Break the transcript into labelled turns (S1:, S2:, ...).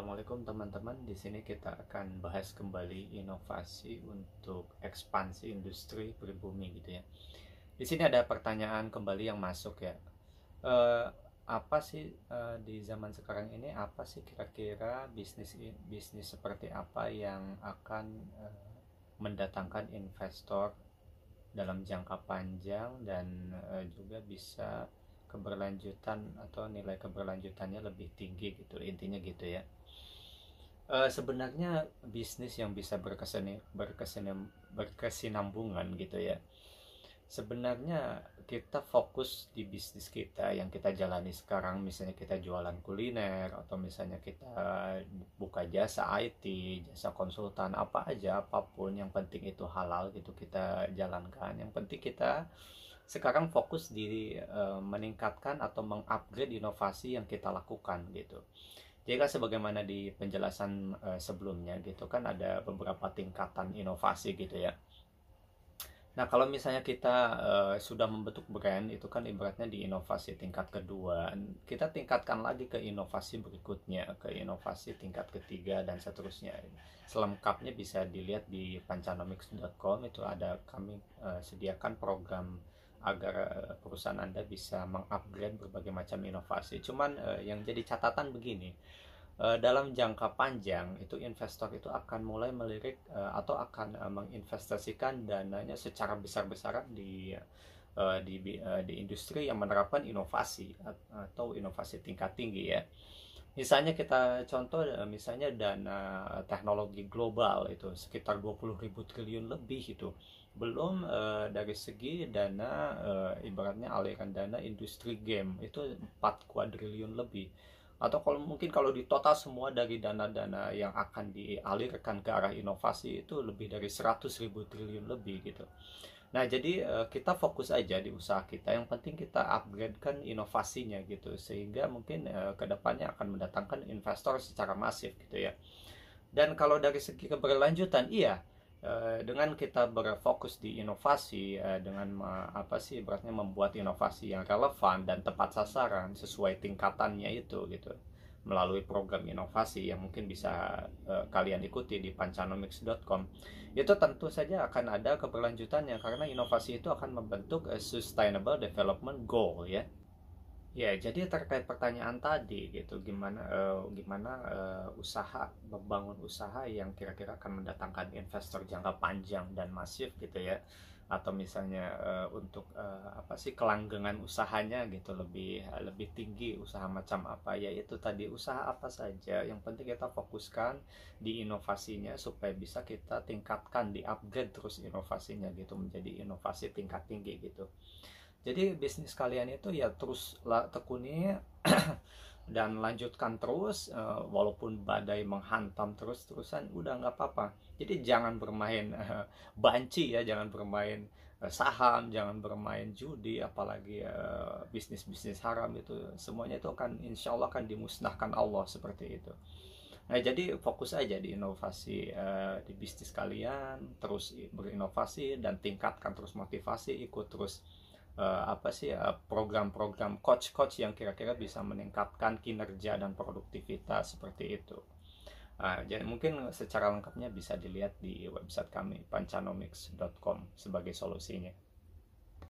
S1: Assalamualaikum teman-teman. Di sini kita akan bahas kembali inovasi untuk ekspansi industri pribumi gitu ya. Di sini ada pertanyaan kembali yang masuk ya. Eh, Apa sih di zaman sekarang ini apa sih kira-kira bisnis seperti apa yang akan mendatangkan investor dalam jangka panjang dan juga bisa keberlanjutan atau nilai keberlanjutannya lebih tinggi gitu, intinya gitu ya. Sebenarnya bisnis yang bisa berkesinambungan gitu ya. Sebenarnya kita fokus di bisnis kita yang kita jalani sekarang, misalnya kita jualan kuliner atau misalnya kita buka jasa IT, jasa konsultan, apa aja, apapun yang penting itu halal gitu kita jalankan. Yang penting kita sekarang fokus di meningkatkan atau mengupgrade inovasi yang kita lakukan gitu. Jadi kan sebagaimana di penjelasan sebelumnya gitu kan ada beberapa tingkatan inovasi gitu ya. Nah, kalau misalnya kita sudah membentuk brand itu kan ibaratnya di inovasi tingkat kedua, kita tingkatkan lagi ke inovasi berikutnya, ke inovasi tingkat ketiga dan seterusnya. Selengkapnya bisa dilihat di pancanomics.com, itu ada kami sediakan program agar perusahaan Anda bisa mengupgrade berbagai macam inovasi. Cuman yang jadi catatan begini, dalam jangka panjang itu investor itu akan mulai melirik atau akan menginvestasikan dananya secara besar-besaran di industri yang menerapkan inovasi atau inovasi tingkat tinggi ya. Misalnya kita contoh misalnya dana teknologi global itu sekitar 20.000 triliun lebih itu. Belum dari segi dana ibaratnya aliran dana industri game itu 4 kuadriliun lebih. Atau kalau di total semua dari dana-dana yang akan dialirkan ke arah inovasi itu lebih dari 100.000 triliun lebih gitu. Nah, jadi kita fokus aja di usaha kita. Yang penting kita upgrade kan inovasinya gitu, sehingga mungkin kedepannya akan mendatangkan investor secara masif gitu ya. Dan kalau dari segi keberlanjutan, iya, dengan kita berfokus di inovasi, dengan apa sih ibaratnya membuat inovasi yang relevan dan tepat sasaran sesuai tingkatannya itu gitu, melalui program inovasi yang mungkin bisa kalian ikuti di pancanomics.com, itu tentu saja akan ada keberlanjutannya karena inovasi itu akan membentuk sustainable development goal ya. Ya, jadi terkait pertanyaan tadi gitu, gimana usaha membangun usaha yang kira-kira akan mendatangkan investor jangka panjang dan masif gitu ya, atau misalnya untuk apa sih kelanggengan usahanya gitu lebih lebih tinggi, usaha macam apa ya, itu tadi usaha apa saja yang penting kita fokuskan di inovasinya supaya bisa kita tingkatkan, di upgrade terus inovasinya gitu menjadi inovasi tingkat tinggi gitu. Jadi bisnis kalian itu ya terus tekuni dan lanjutkan terus, walaupun badai menghantam terus-terusan udah nggak apa-apa. Jadi jangan bermain banci ya, jangan bermain saham, jangan bermain judi, apalagi bisnis-bisnis haram, itu semuanya itu akan insya Allah akan dimusnahkan Allah seperti itu. Nah, jadi fokus aja di inovasi di bisnis kalian, terus berinovasi dan tingkatkan terus motivasi, ikut terus apa sih program-program coach-coach yang kira-kira bisa meningkatkan kinerja dan produktivitas seperti itu. Jadi mungkin secara lengkapnya bisa dilihat di website kami pancanomics.com sebagai solusinya.